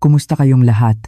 Kumusta kayong lahat?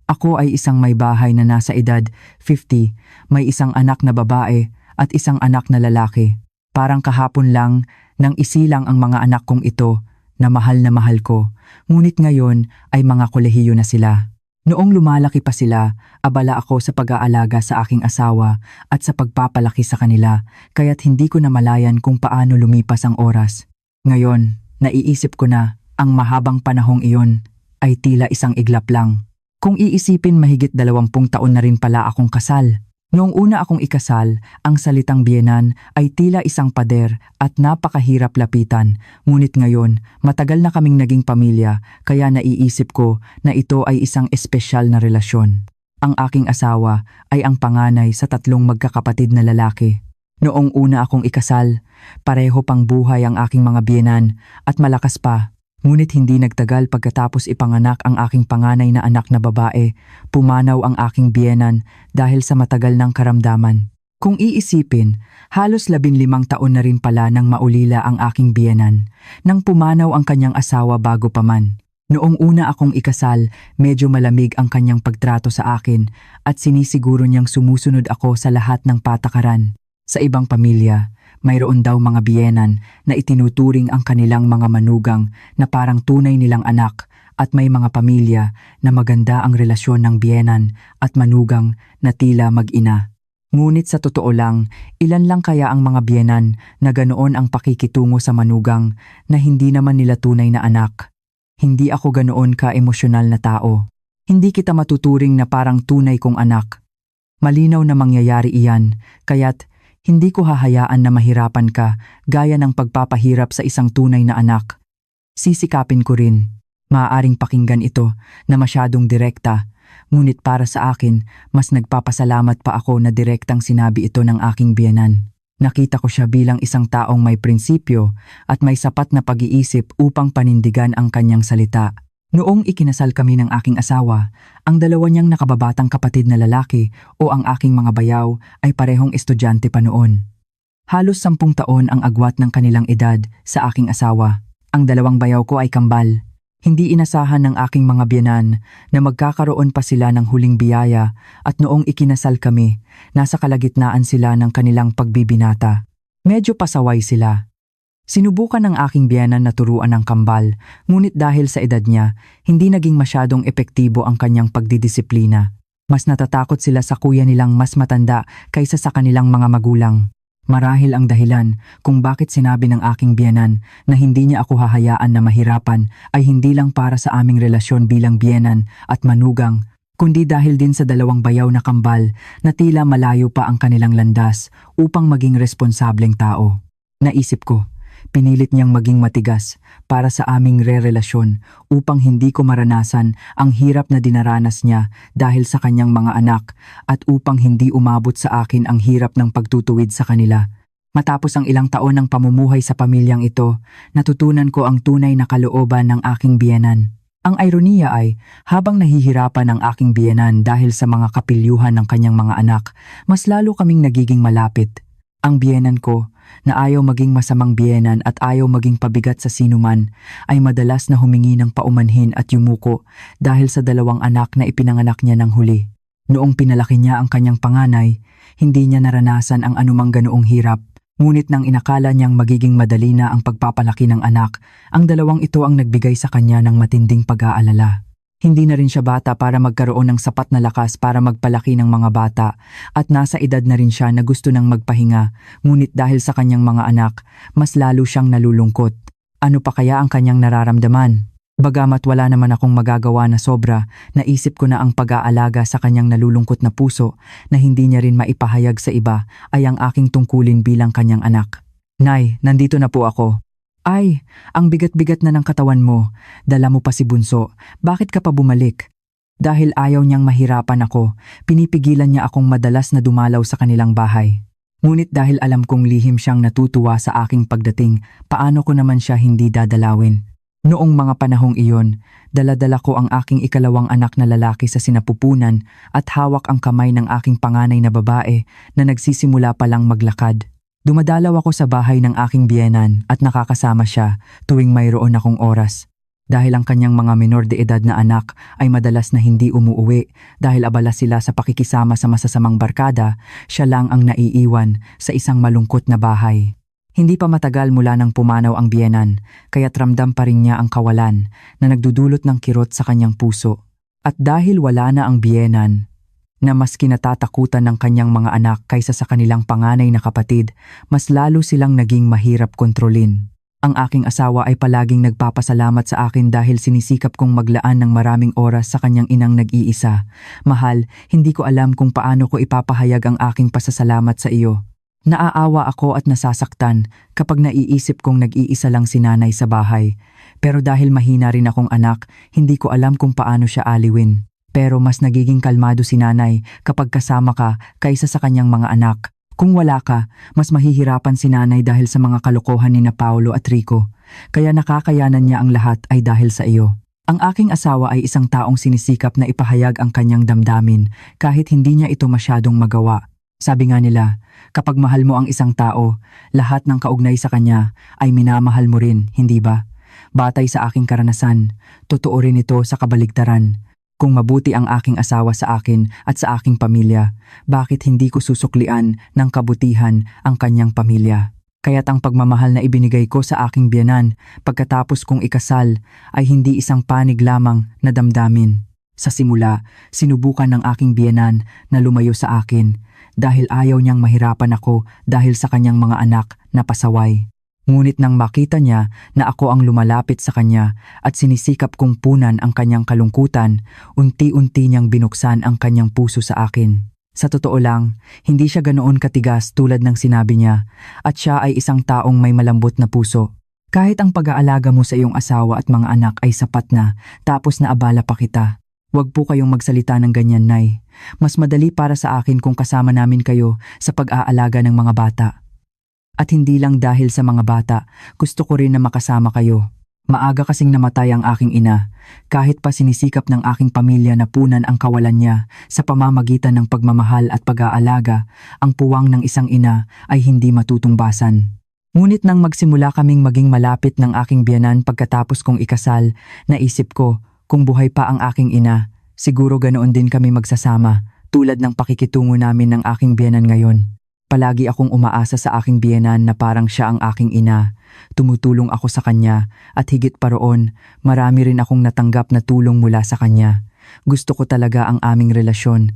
Ako ay isang may bahay na nasa edad 50, may isang anak na babae at isang anak na lalaki. Parang kahapon lang nang isilang ang mga anak kong ito na mahal ko. Ngunit ngayon ay mga kolehiyo na sila. Noong lumalaki pa sila, abala ako sa pag-aalaga sa aking asawa at sa pagpapalaki sa kanila, kaya't hindi ko na malayan kung paano lumipas ang oras. Ngayon, naiisip ko na ang mahabang panahong iyon ay tila isang iglap lang. Kung iisipin, mahigit 20 taon na rin pala akong kasal. Noong una akong ikasal, ang salitang biyenan ay tila isang pader at napakahirap lapitan. Ngunit ngayon, matagal na kaming naging pamilya, kaya naiisip ko na ito ay isang espesyal na relasyon. Ang aking asawa ay ang panganay sa 3 magkakapatid na lalaki. Noong una akong ikasal, pareho pang buhay ang aking mga biyenan at malakas pa. Ngunit hindi nagtagal pagkatapos ipanganak ang aking panganay na anak na babae, pumanaw ang aking biyenan dahil sa matagal ng karamdaman. Kung iisipin, halos 15 taon na rin pala nang maulila ang aking biyenan, nang pumanaw ang kanyang asawa bago pa man. Noong una akong ikasal, medyo malamig ang kanyang pagtrato sa akin at sinisiguro niyang sumusunod ako sa lahat ng patakaran. Sa ibang pamilya, mayroon daw mga biyenan na itinuturing ang kanilang mga manugang na parang tunay nilang anak at may mga pamilya na maganda ang relasyon ng biyenan at manugang na tila mag-ina. Ngunit sa totoo lang, ilan lang kaya ang mga biyenan na ganoon ang pakikitungo sa manugang na hindi naman nila tunay na anak? Hindi ako ganoon ka-emosyonal na tao. Hindi kita matuturing na parang tunay kong anak. Malinaw na mangyayari iyan, kaya't hindi ko hahayaan na mahirapan ka gaya ng pagpapahirap sa isang tunay na anak. Sisikapin ko rin. Maaaring pakinggan ito na masyadong direkta, ngunit para sa akin, mas nagpapasalamat pa ako na direktang sinabi ito ng aking biyenan. Nakita ko siya bilang isang taong may prinsipyo at may sapat na pag-iisip upang panindigan ang kanyang salita. Noong ikinasal kami ng aking asawa, ang 2 niyang nakababatang kapatid na lalaki o ang aking mga bayaw ay parehong estudyante pa noon. Halos 10 taon ang agwat ng kanilang edad sa aking asawa. Ang 2 bayaw ko ay kambal. Hindi inasahan ng aking mga biyenan na magkakaroon pa sila ng huling biyaya at noong ikinasal kami, nasa kalagitnaan sila ng kanilang pagbibinata. Medyo pasaway sila. Sinubukan ng aking biyenan na turuan ng kambal, ngunit dahil sa edad niya, hindi naging masyadong epektibo ang kanyang pagdidisiplina. Mas natatakot sila sa kuya nilang mas matanda kaysa sa kanilang mga magulang. Marahil ang dahilan kung bakit sinabi ng aking biyenan na hindi niya ako hahayaan na mahirapan ay hindi lang para sa aming relasyon bilang biyenan at manugang, kundi dahil din sa 2 bayaw na kambal na tila malayo pa ang kanilang landas upang maging responsableng tao. Naisip ko, pinilit niyang maging matigas para sa aming rerelasyon upang hindi ko maranasan ang hirap na dinaranas niya dahil sa kanyang mga anak at upang hindi umabot sa akin ang hirap ng pagtutuwid sa kanila. Matapos ang ilang taon ng pamumuhay sa pamilyang ito, natutunan ko ang tunay na kalooban ng aking biyenan. Ang ironiya ay, habang nahihirapan ang aking biyenan dahil sa mga kapilyuhan ng kanyang mga anak, mas lalo kaming nagiging malapit. Ang biyenan ko, na ayaw maging masamang biyenan at ayaw maging pabigat sa sinuman, ay madalas na humingi ng paumanhin at yumuko dahil sa 2 anak na ipinanganak niya ng huli. Noong pinalaki niya ang kanyang panganay, hindi niya naranasan ang anumang ganoong hirap. Ngunit nang inakala niyang magiging madali na ang pagpapalaki ng anak, ang 2 ito ang nagbigay sa kanya ng matinding pag-aalala. Hindi na rin siya bata para magkaroon ng sapat na lakas para magpalaki ng mga bata at nasa edad na rin siya na gusto nang magpahinga, ngunit dahil sa kanyang mga anak, mas lalo siyang nalulungkot. Ano pa kaya ang kanyang nararamdaman? Bagamat wala naman akong magagawa na sobra, naisip ko na ang pag-aalaga sa kanyang nalulungkot na puso na hindi niya rin maipahayag sa iba ay ang aking tungkulin bilang kanyang anak. Nay, nandito na po ako. Ay, ang bigat-bigat na ng katawan mo. Dala mo pa si Bunso. Bakit ka pa bumalik? Dahil ayaw niyang mahirapan ako, pinipigilan niya akong madalas na dumalaw sa kanilang bahay. Ngunit dahil alam kong lihim siyang natutuwa sa aking pagdating, paano ko naman siya hindi dadalawin? Noong mga panahong iyon, dala-dala ko ang aking 2 anak na lalaki sa sinapupunan at hawak ang kamay ng aking panganay na babae na nagsisimula palang maglakad. Dumadalaw ako sa bahay ng aking biyenan at nakakasama siya tuwing mayroon akong oras. Dahil ang kanyang mga menor de edad na anak ay madalas na hindi umuuwi dahil abala sila sa pakikisama sa masasamang barkada, siya lang ang naiiwan sa isang malungkot na bahay. Hindi pa matagal mula nang pumanaw ang biyenan, kaya't ramdam pa rin niya ang kawalan na nagdudulot ng kirot sa kanyang puso. At dahil wala na ang biyenan, na mas kinatatakutan ng kanyang mga anak kaysa sa kanilang panganay na kapatid, mas lalo silang naging mahirap kontrolin. Ang aking asawa ay palaging nagpapasalamat sa akin dahil sinisikap kong maglaan ng maraming oras sa kanyang inang nag-iisa. Mahal, hindi ko alam kung paano ko ipapahayag ang aking pasasalamat sa iyo. Naaawa ako at nasasaktan kapag naiisip kong nag-iisa lang si nanay sa bahay. Pero dahil mahina rin akong anak, hindi ko alam kung paano siya aliwin. Pero mas nagiging kalmado si nanay kapag kasama ka kaysa sa kanyang mga anak. Kung wala ka, mas mahihirapan si nanay dahil sa mga kalokohan ni na Paolo at Rico. Kaya nakakayanan niya ang lahat ay dahil sa iyo. Ang aking asawa ay isang taong sinisikap na ipahayag ang kanyang damdamin kahit hindi niya ito masyadong magawa. Sabi nga nila, kapag mahal mo ang isang tao, lahat ng kaugnay sa kanya ay minamahal mo rin, hindi ba? Batay sa aking karanasan, totoo rin ito sa kabaligtaran. Kung mabuti ang aking asawa sa akin at sa aking pamilya, bakit hindi ko susuklian ng kabutihan ang kanyang pamilya? Kaya't ang pagmamahal na ibinigay ko sa aking biyenan pagkatapos kong ikasal ay hindi isang panig lamang na damdamin. Sa simula, sinubukan ng aking biyenan na lumayo sa akin dahil ayaw niyang mahirapan ako dahil sa kanyang mga anak na pasaway. Ngunit nang makita niya na ako ang lumalapit sa kanya at sinisikap kong punan ang kanyang kalungkutan, unti-unti niyang binuksan ang kanyang puso sa akin. Sa totoo lang, hindi siya ganoon katigas tulad ng sinabi niya at siya ay isang taong may malambot na puso. Kahit ang pag-aalaga mo sa iyong asawa at mga anak ay sapat na tapos naabala pa kita. Huwag po kayong magsalita ng ganyan, Nay. Mas madali para sa akin kung kasama namin kayo sa pag-aalaga ng mga bata. At hindi lang dahil sa mga bata, gusto ko rin na makasama kayo. Maaga kasing namatay ang aking ina, kahit pa sinisikap ng aking pamilya na punan ang kawalan niya sa pamamagitan ng pagmamahal at pag-aalaga, ang puwang ng isang ina ay hindi matutungbasan. Ngunit nang magsimula kaming maging malapit ng aking biyenan pagkatapos kong ikasal, naisip ko kung buhay pa ang aking ina, siguro ganoon din kami magsasama tulad ng pakikitungo namin ng aking biyenan ngayon. Palagi akong umaasa sa aking biyenan na parang siya ang aking ina. Tumutulong ako sa kanya at higit pa roon, marami rin akong natanggap na tulong mula sa kanya. Gusto ko talaga ang aming relasyon.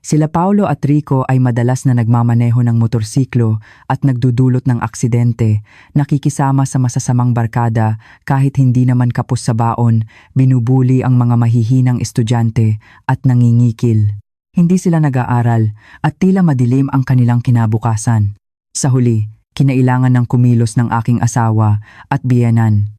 Sila Paolo at Rico ay madalas na nagmamaneho ng motorsiklo at nagdudulot ng aksidente, nakikisama sa masasamang barkada kahit hindi naman kapos sa baon, binubuli ang mga mahihinang estudyante at nangingikil. Hindi sila nag-aaral at tila madilim ang kanilang kinabukasan. Sa huli, kinailangan ng kumilos ng aking asawa at biyenan.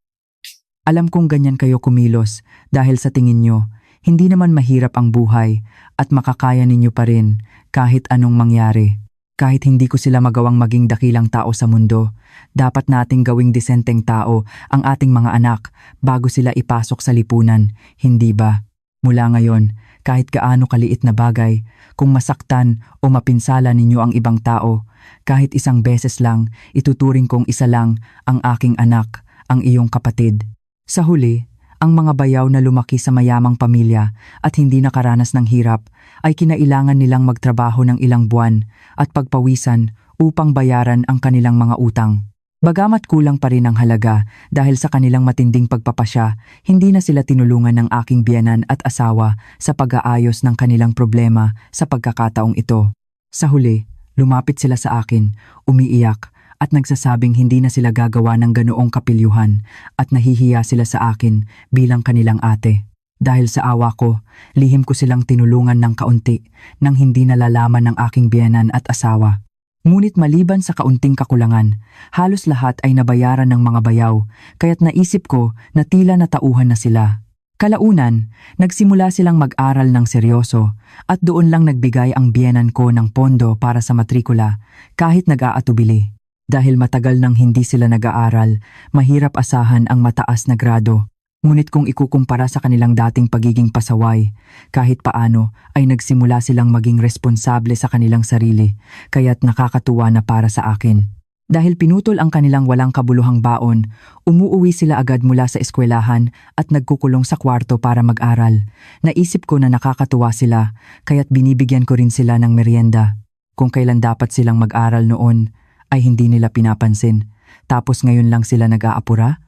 Alam kong ganyan kayo kumilos dahil sa tingin nyo, hindi naman mahirap ang buhay at makakaya ninyo pa rin kahit anong mangyari. Kahit hindi ko sila magawang maging dakilang tao sa mundo, dapat nating gawing disenteng tao ang ating mga anak bago sila ipasok sa lipunan, hindi ba? Mula ngayon, kahit gaano kaliit na bagay, kung masaktan o mapinsala ninyo ang ibang tao, kahit isang beses lang, ituturing kong isa lang ang aking anak, ang iyong kapatid. Sa huli, ang mga bayaw na lumaki sa mayamang pamilya at hindi nakaranas ng hirap ay kinailangan nilang magtrabaho ng ilang buwan at pagpawisan upang bayaran ang kanilang mga utang. Bagamat kulang pa rin ang halaga dahil sa kanilang matinding pagpapasya, hindi na sila tinulungan ng aking biyenan at asawa sa pag-aayos ng kanilang problema sa pagkakataong ito. Sa huli, lumapit sila sa akin, umiiyak at nagsasabing hindi na sila gagawa ng ganoong kapilyuhan at nahihiya sila sa akin bilang kanilang ate. Dahil sa awa ko, lihim ko silang tinulungan ng kaunti nang hindi nalalaman ng aking biyenan at asawa. Ngunit maliban sa kaunting kakulangan, halos lahat ay nabayaran ng mga bayaw, kaya't naisip ko na tila natauhan na sila. Kalaunan, nagsimula silang mag-aral ng seryoso at doon lang nagbigay ang biyenan ko ng pondo para sa matrikula kahit nag-aatubili. Dahil matagal nang hindi sila nag-aaral, mahirap asahan ang mataas na grado. Ngunit kung ikukumpara sa kanilang dating pagiging pasaway, kahit paano ay nagsimula silang maging responsable sa kanilang sarili, kaya't nakakatuwa na para sa akin. Dahil pinutol ang kanilang walang kabuluhang baon, umuuwi sila agad mula sa eskwelahan at nagkukulong sa kwarto para mag-aral. Naisip ko na nakakatuwa sila, kaya't binibigyan ko rin sila ng merienda. Kung kailan dapat silang mag-aral noon, ay hindi nila pinapansin. Tapos ngayon lang sila nag-aapura?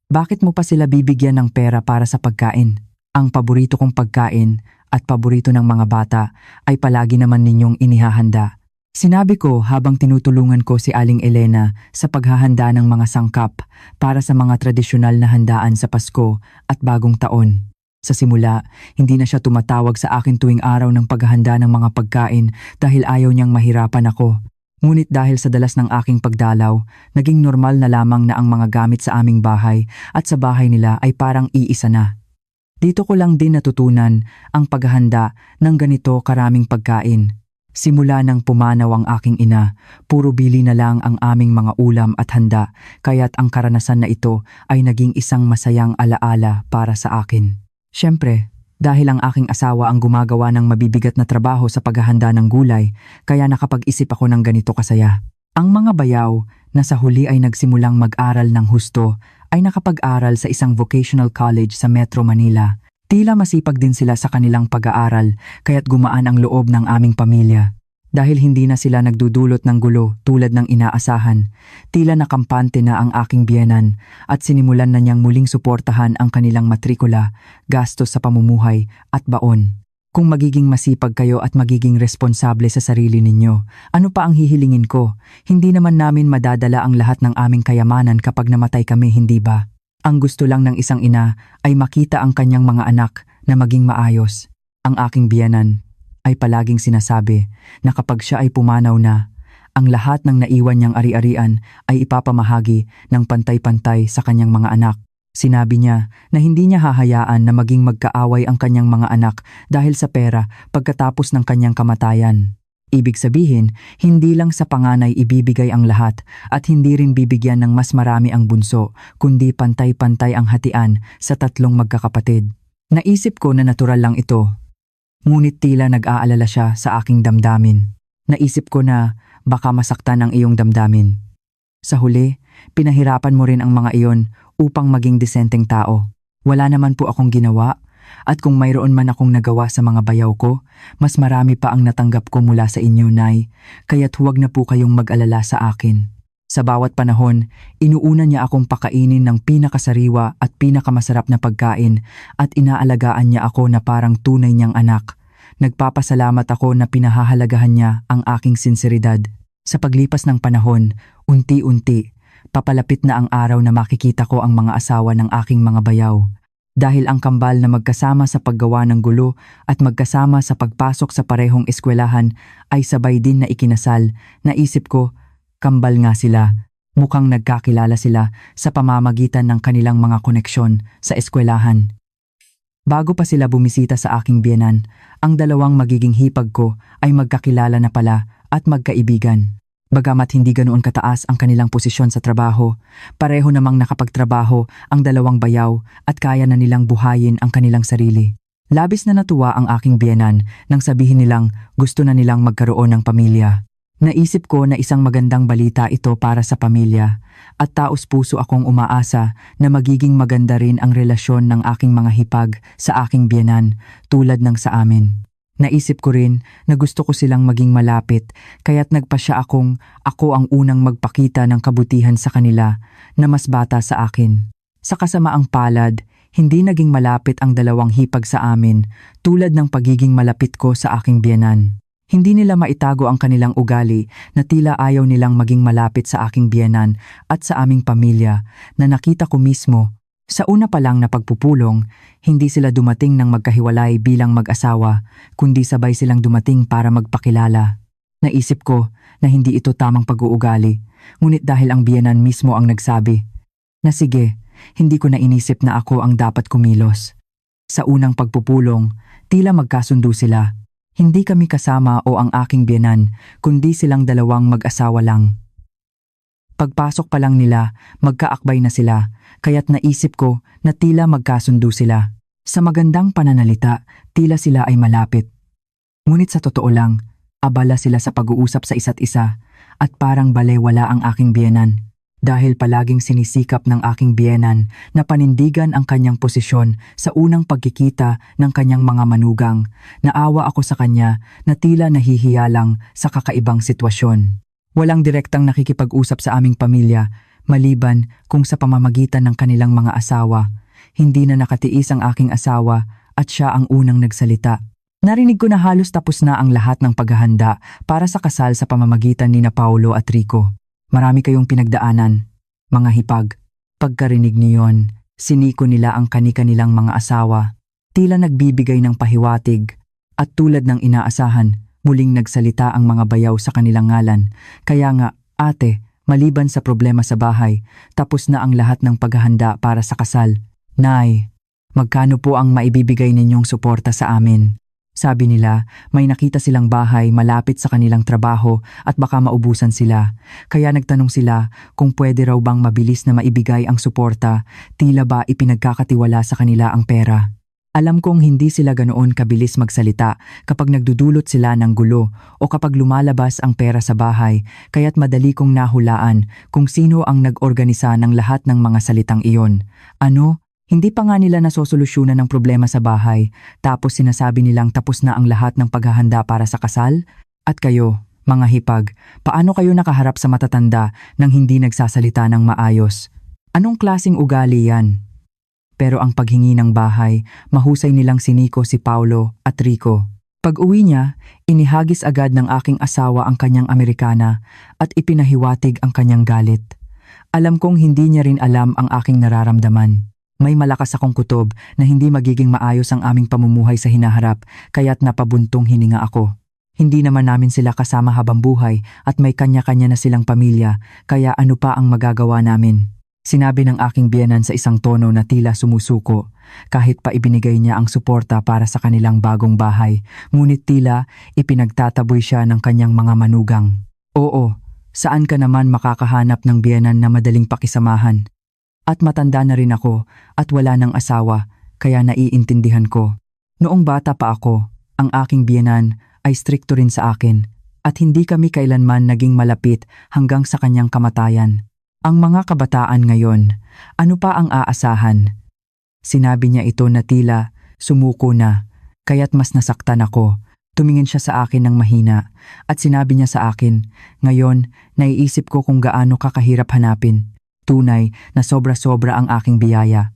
Bakit mo pa sila bibigyan ng pera para sa pagkain? Ang paborito kong pagkain at paborito ng mga bata ay palagi naman ninyong inihahanda. Sinabi ko habang tinutulungan ko si Aling Elena sa paghahanda ng mga sangkap para sa mga tradisyonal na handaan sa Pasko at Bagong Taon. Sa simula, hindi na siya tumatawag sa akin tuwing araw ng paghahanda ng mga pagkain dahil ayaw niyang mahirapan ako. Ngunit dahil sa dalas ng aking pagdalaw, naging normal na lamang na ang mga gamit sa aming bahay at sa bahay nila ay parang iisa na. Dito ko lang din natutunan ang paghahanda ng ganito karaming pagkain. Simula nang pumanaw ang aking ina, puro bili na lang ang aming mga ulam at handa, kaya't ang karanasan na ito ay naging isang masayang alaala para sa akin. Siyempre, dahil ang aking asawa ang gumagawa ng mabibigat na trabaho sa paghahanda ng gulay, kaya nakapag-isip ako ng ganito kasaya. Ang mga bayaw na sa huli ay nagsimulang mag-aral ng husto ay nakapag-aral sa isang vocational college sa Metro Manila. Tila masipag din sila sa kanilang pag-aaral, kaya't gumaan ang loob ng aming pamilya. Dahil hindi na sila nagdudulot ng gulo tulad ng inaasahan, tila nakampante na ang aking biyenan at sinimulan na niyang muling suportahan ang kanilang matrikula, gastos sa pamumuhay at baon. Kung magiging masipag kayo at magiging responsable sa sarili ninyo, ano pa ang hihilingin ko? Hindi naman namin madadala ang lahat ng aming kayamanan kapag namatay kami, hindi ba? Ang gusto lang ng isang ina ay makita ang kanyang mga anak na maging maayos. Ang aking biyenan ay palaging sinasabi na kapag siya ay pumanaw na, ang lahat ng naiwan niyang ari-arian ay ipapamahagi ng pantay-pantay sa kanyang mga anak. Sinabi niya na hindi niya hahayaan na maging magkaaway ang kanyang mga anak dahil sa pera pagkatapos ng kanyang kamatayan. Ibig sabihin, hindi lang sa panganay ibibigay ang lahat at hindi rin bibigyan ng mas marami ang bunso, kundi pantay-pantay ang hatian sa tatlong magkakapatid. Naisip ko na natural lang ito. Ngunit tila nag-aalala siya sa aking damdamin. Naisip ko na baka masaktan ang iyong damdamin. Sa huli, pinahirapan mo rin ang mga iyon upang maging disenteng tao. Wala naman po akong ginawa. At kung mayroon man akong nagawa sa mga bayaw ko, mas marami pa ang natanggap ko mula sa inyo, Nay, kaya't huwag na po kayong mag-alala sa akin. Sa bawat panahon, inuuna niya akong pakainin ng pinakasariwa at pinakamasarap na pagkain at inaalagaan niya ako na parang tunay niyang anak. Nagpapasalamat ako na pinahahalagahan niya ang aking sinseridad. Sa paglipas ng panahon, unti-unti, papalapit na ang araw na makikita ko ang mga asawa ng aking mga bayaw. Dahil ang kambal na magkasama sa paggawa ng gulo at magkasama sa pagpasok sa parehong eskwelahan ay sabay din na ikinasal, naisip ko, kambal nga sila. Mukhang nagkakilala sila sa pamamagitan ng kanilang mga koneksyon sa eskwelahan. Bago pa sila bumisita sa aking biyenan, ang dalawang magiging hipag ko ay magkakilala na pala at magkaibigan. Bagamat hindi ganoon kataas ang kanilang posisyon sa trabaho, pareho namang nakapagtrabaho ang dalawang bayaw at kaya na nilang buhayin ang kanilang sarili. Labis na natuwa ang aking biyenan nang sabihin nilang gusto na nilang magkaroon ng pamilya. Naisip ko na isang magandang balita ito para sa pamilya at taos-puso akong umaasa na magiging maganda rin ang relasyon ng aking mga hipag sa aking biyenan tulad ng sa amin. Naisip ko rin na gusto ko silang maging malapit kaya't nagpasya akong ako ang unang magpakita ng kabutihan sa kanila na mas bata sa akin. Sa kasamaang palad, hindi naging malapit ang dalawang hipag sa amin tulad ng pagiging malapit ko sa aking biyenan. Hindi nila maitago ang kanilang ugali na tila ayaw nilang maging malapit sa aking biyenan at sa aming pamilya na nakita ko mismo. Sa una pa lang na pagpupulong, hindi sila dumating ng magkahiwalay bilang mag-asawa, kundi sabay silang dumating para magpakilala. Naisip ko na hindi ito tamang pag-uugali, ngunit dahil ang biyenan mismo ang nagsabi, na sige, hindi ko na inisip na ako ang dapat kumilos. Sa unang pagpupulong, tila magkasundo sila. Hindi kami kasama o ang aking biyenan, kundi silang dalawang mag-asawa lang. Pagpasok pa lang nila, magkaakbay na sila, kaya't naisip ko na tila magkasundo sila. Sa magandang pananalita, tila sila ay malapit. Ngunit sa totoo lang, abala sila sa pag-uusap sa isa't isa at parang balewala ang aking biyenan. Dahil palaging sinisikap ng aking biyenan na panindigan ang kanyang posisyon sa unang pagkikita ng kanyang mga manugang, naawa ako sa kanya na tila nahihiya lang sa kakaibang sitwasyon. Walang direktang nakikipag-usap sa aming pamilya, maliban kung sa pamamagitan ng kanilang mga asawa. Hindi na nakatiis ang aking asawa at siya ang unang nagsalita. Narinig ko na halos tapos na ang lahat ng paghahanda para sa kasal sa pamamagitan ni Paulo at Rico. Marami kayong pinagdaanan, mga hipag. Pagkarinig niyon, siniko nila ang kani-kanilang mga asawa. Tila nagbibigay ng pahiwatig at tulad ng inaasahan, muling nagsalita ang mga bayaw sa kanilang ngalan. Kaya nga, ate, maliban sa problema sa bahay, tapos na ang lahat ng paghahanda para sa kasal. Nay, magkano po ang maibibigay ninyong suporta sa amin? Sabi nila, may nakita silang bahay malapit sa kanilang trabaho at baka maubusan sila. Kaya nagtanong sila kung pwede raw bang mabilis na maibigay ang suporta, tila ba ipinagkakatiwala sa kanila ang pera. Alam kong hindi sila ganoon kabilis magsalita kapag nagdudulot sila ng gulo o kapag lumalabas ang pera sa bahay, kaya't madali kong nahulaan kung sino ang nag-organisa ng lahat ng mga salitang iyon. Ano? Hindi pa nga nila nasosolusyunan ng problema sa bahay, tapos sinasabi nilang tapos na ang lahat ng paghahanda para sa kasal? At kayo, mga hipag, paano kayo nakaharap sa matatanda nang hindi nagsasalita ng maayos? Anong klaseng ugali yan? Pero ang paghingi ng bahay, mahusay nilang siniko si Paulo at Rico. Pag-uwi niya, inihagis agad ng aking asawa ang kanyang Amerikana at ipinahiwatig ang kanyang galit. Alam kong hindi niya rin alam ang aking nararamdaman. May malakas akong kutob na hindi magiging maayos ang aming pamumuhay sa hinaharap, kaya't napabuntong hininga ako. Hindi naman namin sila kasama habang buhay at may kanya-kanya na silang pamilya, kaya ano pa ang magagawa namin? Sinabi ng aking biyenan sa isang tono na tila sumusuko, kahit pa ibinigay niya ang suporta para sa kanilang bagong bahay, ngunit tila ipinagtataboy siya ng kanyang mga manugang. Oo, saan ka naman makakahanap ng biyenan na madaling pakisamahan? At matanda na rin ako at wala ng asawa, kaya naiintindihan ko. Noong bata pa ako, ang aking biyenan ay strikto rin sa akin at hindi kami kailanman naging malapit hanggang sa kanyang kamatayan. Ang mga kabataan ngayon, ano pa ang aasahan? Sinabi niya ito na tila sumuko na, kaya't mas nasaktan ako. Tumingin siya sa akin ng mahina at sinabi niya sa akin, ngayon naiisip ko kung gaano kakahirap hanapin. Tunay na sobra-sobra ang aking biyaya.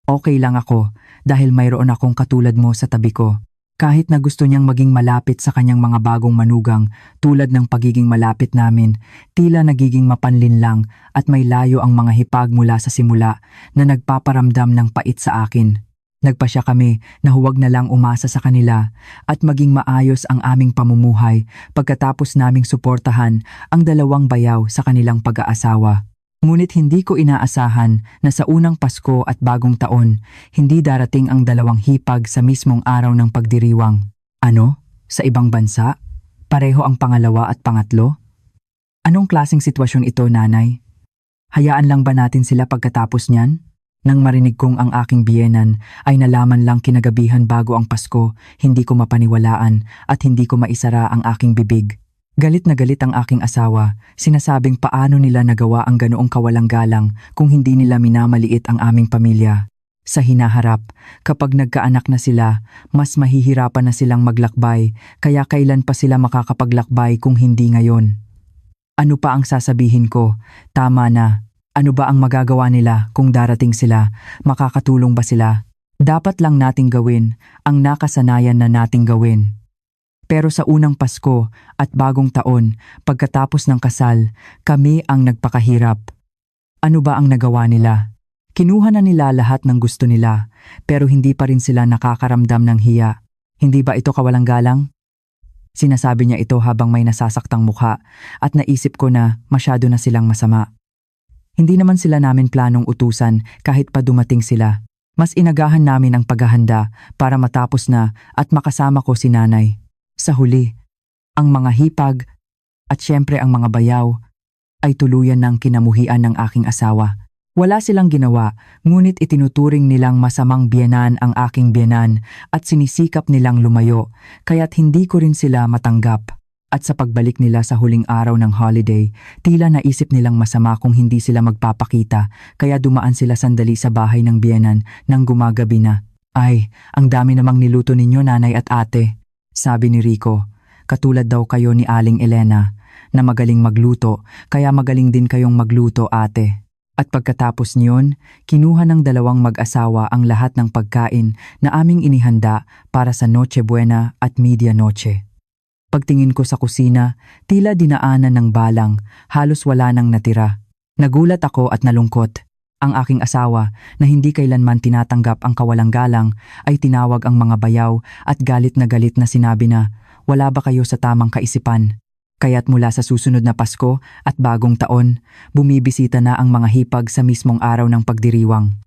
Okay lang ako dahil mayroon akong katulad mo sa tabi ko. Kahit na gusto niyang maging malapit sa kanyang mga bagong manugang tulad ng pagiging malapit namin, tila nagiging mapanlin lang at may layo ang mga hipag mula sa simula na nagpaparamdam ng pait sa akin. Nagpasya kami na huwag na lang umasa sa kanila at maging maayos ang aming pamumuhay pagkatapos naming suportahan ang dalawang bayaw sa kanilang pag-aasawa. Ngunit hindi ko inaasahan na sa unang Pasko at Bagong Taon, hindi darating ang dalawang hipag sa mismong araw ng pagdiriwang. Ano? Sa ibang bansa? Pareho ang pangalawa at pangatlo? Anong klaseng sitwasyon ito, nanay? Hayaan lang ba natin sila pagkatapos niyan? Nang marinig kong ang aking biyenan ay nalaman lang kinagabihan bago ang Pasko, hindi ko mapaniwalaan at hindi ko maisara ang aking bibig. Galit na galit ang aking asawa, sinasabing paano nila nagawa ang ganoong kawalang galang kung hindi nila minamaliit ang aming pamilya. Sa hinaharap, kapag nagkaanak na sila, mas mahihirapan na silang maglakbay, kaya kailan pa sila makakapaglakbay kung hindi ngayon? Ano pa ang sasabihin ko? Tama na. Ano ba ang magagawa nila kung darating sila? Makakatulong ba sila? Dapat lang nating gawin ang nakasanayan na nating gawin. Pero sa unang Pasko at Bagong Taon, pagkatapos ng kasal, kami ang nagpakahirap. Ano ba ang nagawa nila? Kinuha na nila lahat ng gusto nila, pero hindi pa rin sila nakakaramdam ng hiya. Hindi ba ito kawalang galang? Sinasabi niya ito habang may nasasaktang mukha at naisip ko na masyado na silang masama. Hindi naman sila namin planong utusan kahit pa dumating sila. Mas inagahan namin ang paghahanda para matapos na at makasama ko si nanay. Sa huli, ang mga hipag at syempre ang mga bayaw ay tuluyan ng kinamuhian ng aking asawa. Wala silang ginawa, ngunit itinuturing nilang masamang biyenan ang aking biyenan at sinisikap nilang lumayo, kaya't hindi ko rin sila matanggap. At sa pagbalik nila sa huling araw ng holiday, tila naisip nilang masama kung hindi sila magpapakita, kaya dumaan sila sandali sa bahay ng biyenan nang gumagabi na. Ay, ang dami namang niluto ninyo, nanay at ate, sabi ni Rico. Katulad daw kayo ni Aling Elena, na magaling magluto, kaya magaling din kayong magluto, ate. At pagkatapos niyon, kinuha ng dalawang mag-asawa ang lahat ng pagkain na aming inihanda para sa Noche Buena at Media Noche. Pagtingin ko sa kusina, tila dinaanan ng balang, halos wala nang natira. Nagulat ako at nalungkot. Ang aking asawa, na hindi kailanman tinatanggap ang kawalang galang, ay tinawag ang mga bayaw at galit na sinabi na, wala ba kayo sa tamang kaisipan? Kaya't mula sa susunod na Pasko at Bagong Taon, bumibisita na ang mga hipag sa mismong araw ng pagdiriwang.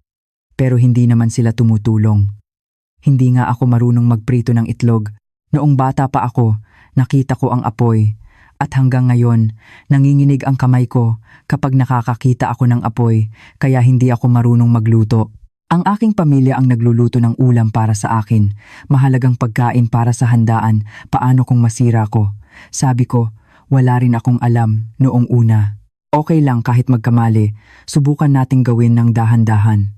Pero hindi naman sila tumutulong. Hindi nga ako marunong magprito ng itlog. Noong bata pa ako, nakita ko ang apoy. At hanggang ngayon, nanginginig ang kamay ko kapag nakakakita ako ng apoy, kaya hindi ako marunong magluto. Ang aking pamilya ang nagluluto ng ulam para sa akin. Mahalagang pagkain para sa handaan, paano kung masira ko? Sabi ko, wala rin akong alam noong una. Okay lang kahit magkamali, subukan nating gawin ng dahan-dahan.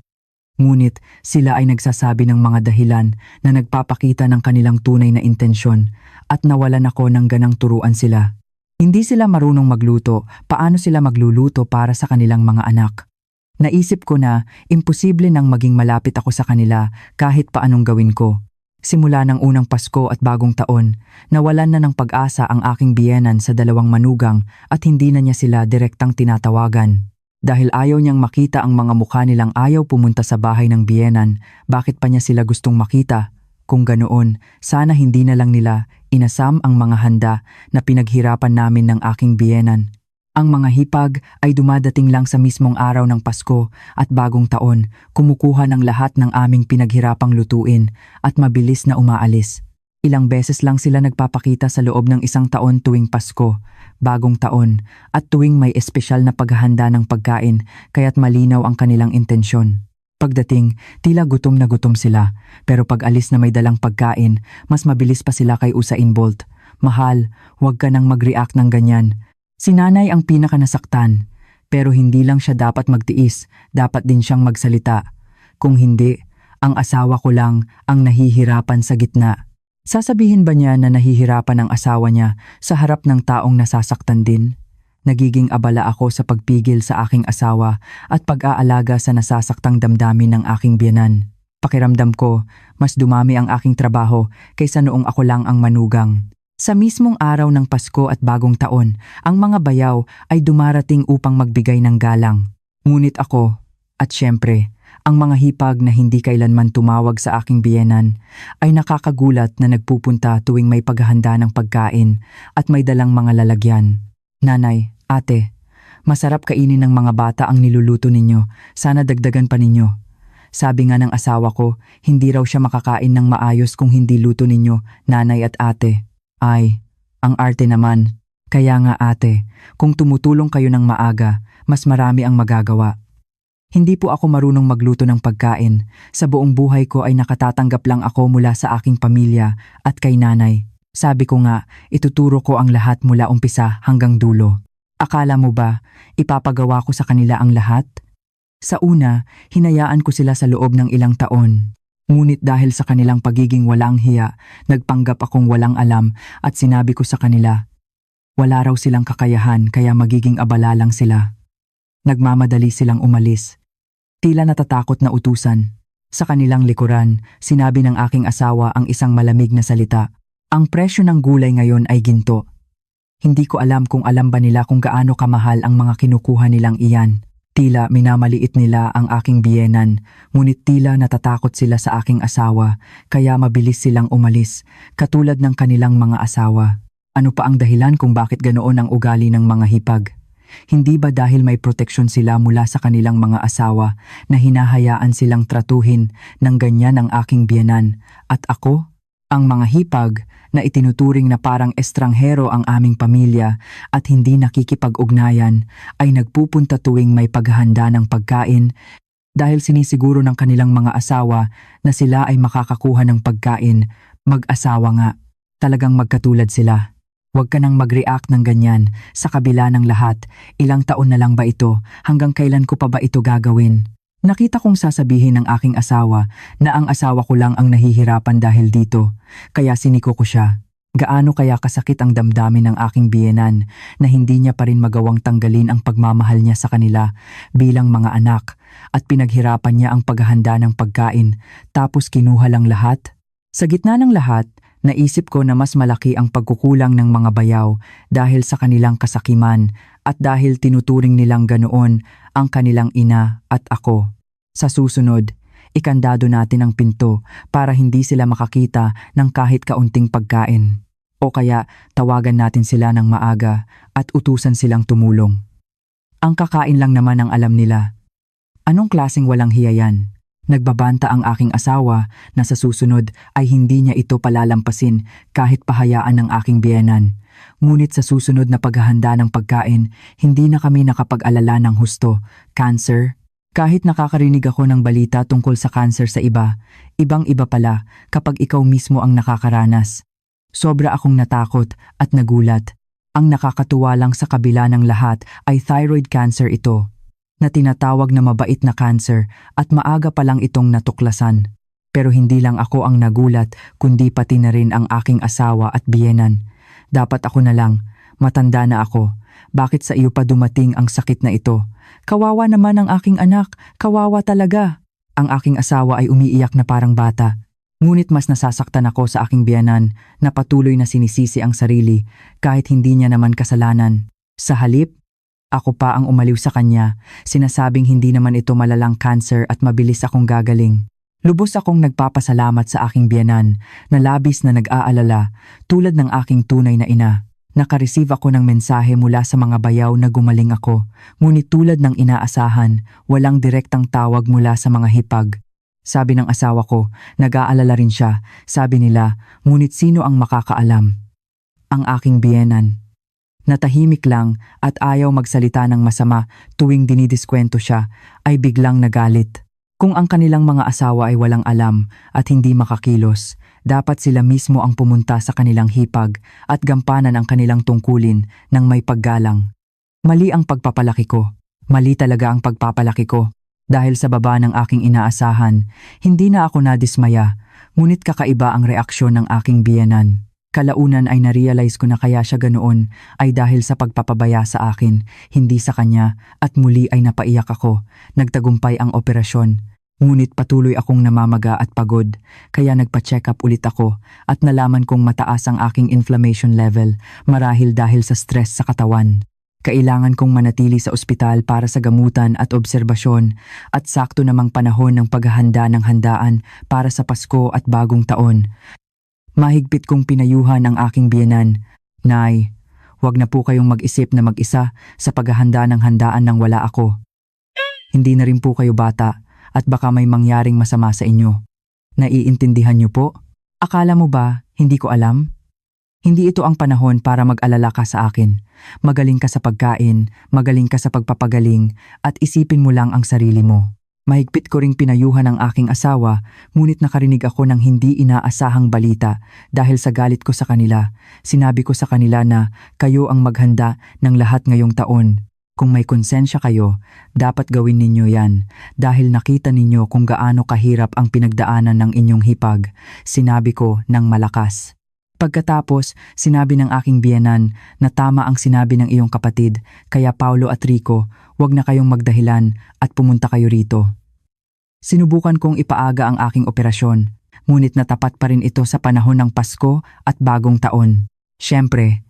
Ngunit sila ay nagsasabi ng mga dahilan na nagpapakita ng kanilang tunay na intensyon at nawalan ako ng ganang turuan sila. Hindi sila marunong magluto, paano sila magluluto para sa kanilang mga anak? Naisip ko na imposible nang maging malapit ako sa kanila kahit paanong gawin ko. Simula ng unang Pasko at Bagong Taon, nawalan na ng pag-asa ang aking biyenan sa dalawang manugang at hindi na niya sila direktang tinatawagan. Dahil ayaw niyang makita ang mga mukha nilang ayaw pumunta sa bahay ng biyenan, bakit pa niya sila gustong makita? Kung ganoon, sana hindi na lang nila inasam ang mga handa na pinaghirapan namin ng aking biyenan. Ang mga hipag ay dumadating lang sa mismong araw ng Pasko at Bagong Taon, kumukuha ng lahat ng aming pinaghirapang lutuin at mabilis na umaalis. Ilang beses lang sila nagpapakita sa loob ng isang taon tuwing Pasko, Bagong Taon at tuwing may espesyal na paghahanda ng pagkain, kaya't malinaw ang kanilang intensyon. Pagdating, tila gutom na gutom sila, pero pag alis na may dalang pagkain, mas mabilis pa sila kay Usain Bolt. Mahal, huwag ka nang mag-react ng ganyan. Si nanay ang pinakanasaktan, pero hindi lang siya dapat magtiis, dapat din siyang magsalita. Kung hindi, ang asawa ko lang ang nahihirapan sa gitna. Sasabihin ba niya na nahihirapan ang asawa niya sa harap ng taong nasasaktan din? Nagiging abala ako sa pagpigil sa aking asawa at pag-aalaga sa nasasaktang damdamin ng aking biyenan. Pakiramdam ko, mas dumami ang aking trabaho kaysa noong ako lang ang manugang. Sa mismong araw ng Pasko at Bagong Taon, ang mga bayaw ay dumarating upang magbigay ng galang. Ngunit ako, at syempre, ang mga hipag na hindi kailanman tumawag sa aking biyenan, ay nakakagulat na nagpupunta tuwing may paghahanda ng pagkain at may dalang mga lalagyan. Nanay, ate, masarap kainin ng mga bata ang niluluto ninyo, sana dagdagan pa ninyo. Sabi nga ng asawa ko, hindi raw siya makakain ng maayos kung hindi luto ninyo, nanay at ate. Ay, ang arte naman. Kaya nga ate, kung tumutulong kayo ng maaga, mas marami ang magagawa. Hindi po ako marunong magluto ng pagkain. Sa buong buhay ko ay nakatatanggap lang ako mula sa aking pamilya at kay nanay. Sabi ko nga, ituturo ko ang lahat mula umpisa hanggang dulo. Akala mo ba, ipapagawa ko sa kanila ang lahat? Sa una, hinayaan ko sila sa loob ng ilang taon. Ngunit dahil sa kanilang pagiging walang hiya, nagpanggap akong walang alam at sinabi ko sa kanila, wala raw silang kakayahan kaya magiging abala lang sila. Nagmamadali silang umalis. Tila natatakot na utusan. Sa kanilang likuran, sinabi ng aking asawa ang isang malamig na salita. Ang presyo ng gulay ngayon ay ginto. Hindi ko alam kung alam ba nila kung gaano kamahal ang mga kinukuha nilang iyan. Tila minamaliit nila ang aking biyenan, ngunit tila natatakot sila sa aking asawa, kaya mabilis silang umalis, katulad ng kanilang mga asawa. Ano pa ang dahilan kung bakit ganoon ang ugali ng mga hipag? Hindi ba dahil may proteksyon sila mula sa kanilang mga asawa na hinahayaan silang tratuhin ng ganyan ang aking biyenan, at ako, ang mga hipag, na itinuturing na parang estranghero ang aming pamilya at hindi nakikipag-ugnayan, ay nagpupunta tuwing may paghahanda ng pagkain dahil sinisiguro ng kanilang mga asawa na sila ay makakakuha ng pagkain. Mag-asawa nga, talagang magkatulad sila. Huwag ka nang mag-react ng ganyan. Sa kabila ng lahat, ilang taon na lang ba ito? Hanggang kailan ko pa ba ito gagawin? Nakita kong sasabihin ng aking asawa na ang asawa ko lang ang nahihirapan dahil dito. Kaya siniko ko siya. Gaano kaya kasakit ang damdamin ng aking biyenan na hindi niya pa rin magawang tanggalin ang pagmamahal niya sa kanila bilang mga anak at pinaghirapan niya ang paghahanda ng pagkain tapos kinuha lang lahat? Sa gitna ng lahat, naisip ko na mas malaki ang pagkukulang ng mga bayaw dahil sa kanilang kasakiman at dahil tinuturing nilang ganoon ang kanilang ina at ako. Sa susunod, ikandado natin ang pinto para hindi sila makakita ng kahit kaunting pagkain. O kaya tawagan natin sila ng maaga at utusan silang tumulong. Ang kakain lang naman ang alam nila. Anong klaseng walang hiya yan? Nagbabanta ang aking asawa na sa susunod ay hindi niya ito palalampasin kahit pahayaan ng aking biyenan. Ngunit sa susunod na paghahanda ng pagkain, hindi na kami nakapag-alala ng husto, cancer. Kahit nakakarinig ako ng balita tungkol sa cancer sa iba, ibang-iba pala kapag ikaw mismo ang nakakaranas. Sobra akong natakot at nagulat. Ang nakakatuwa lang sa kabila ng lahat ay thyroid cancer ito, na tinatawag na mabait na cancer at maaga pa lang itong natuklasan. Pero hindi lang ako ang nagulat kundi pati na rin ang aking asawa at biyenan. Dapat ako na lang, matanda na ako. Bakit sa iyo pa dumating ang sakit na ito? Kawawa naman ang aking anak, kawawa talaga. Ang aking asawa ay umiiyak na parang bata. Ngunit mas nasasaktan ako sa aking biyenan na patuloy na sinisisi ang sarili kahit hindi niya naman kasalanan. Sa halip, ako pa ang umaliw sa kanya, sinasabing hindi naman ito malalang cancer at mabilis akong gagaling. Lubos akong nagpapasalamat sa aking biyenan na labis na nag-aalala tulad ng aking tunay na ina. Nakareceive ako ng mensahe mula sa mga bayaw na gumaling ako, ngunit tulad ng inaasahan, walang direktang tawag mula sa mga hipag. Sabi ng asawa ko, nag-aalala rin siya, sabi nila, ngunit sino ang makakaalam? Ang aking biyenan. Natahimik lang at ayaw magsalita ng masama tuwing dinidiskwento siya, ay biglang nagalit. Kung ang kanilang mga asawa ay walang alam at hindi makakilos, dapat sila mismo ang pumunta sa kanilang hipag at gampanan ang kanilang tungkulin ng may paggalang. Mali ang pagpapalaki ko. Mali talaga ang pagpapalaki ko. Dahil sa baba ng aking inaasahan, hindi na ako nadismaya, ngunit kakaiba ang reaksyon ng aking biyenan. Kalaunan ay narealize ko na kaya siya ganoon ay dahil sa pagpapabaya sa akin, hindi sa kanya, at muli ay napaiyak ako. Nagtagumpay ang operasyon. Ngunit patuloy akong namamaga at pagod, kaya nagpa-check up ulit ako at nalaman kong mataas ang aking inflammation level marahil dahil sa stress sa katawan. Kailangan kong manatili sa ospital para sa gamutan at obserbasyon at sakto namang panahon ng paghahanda ng handaan para sa Pasko at Bagong Taon. Mahigpit kong pinayuhan ang aking biyenan. Nay, huwag na po kayong mag-isip na mag-isa sa paghahanda ng handaan nang wala ako. Hindi na rin po kayo bata. At baka may mangyaring masama sa inyo. Naiintindihan niyo po? Akala mo ba, hindi ko alam? Hindi ito ang panahon para mag-alala ka sa akin. Magaling ka sa pagkain, magaling ka sa pagpapagaling, at isipin mo lang ang sarili mo. Mahigpit ko ring pinayuhan ang aking asawa, ngunit nakarinig ako ng hindi inaasahang balita dahil sa galit ko sa kanila. Sinabi ko sa kanila na kayo ang maghanda ng lahat ngayong taon. Kung may konsensya kayo, dapat gawin ninyo yan dahil nakita ninyo kung gaano kahirap ang pinagdaanan ng inyong hipag, sinabi ko ng malakas. Pagkatapos, sinabi ng aking biyenan na tama ang sinabi ng iyong kapatid, kaya Paulo at Rico, huwag na kayong magdahilan at pumunta kayo rito. Sinubukan kong ipaaga ang aking operasyon, ngunit natapat pa rin ito sa panahon ng Pasko at Bagong Taon. Siyempre,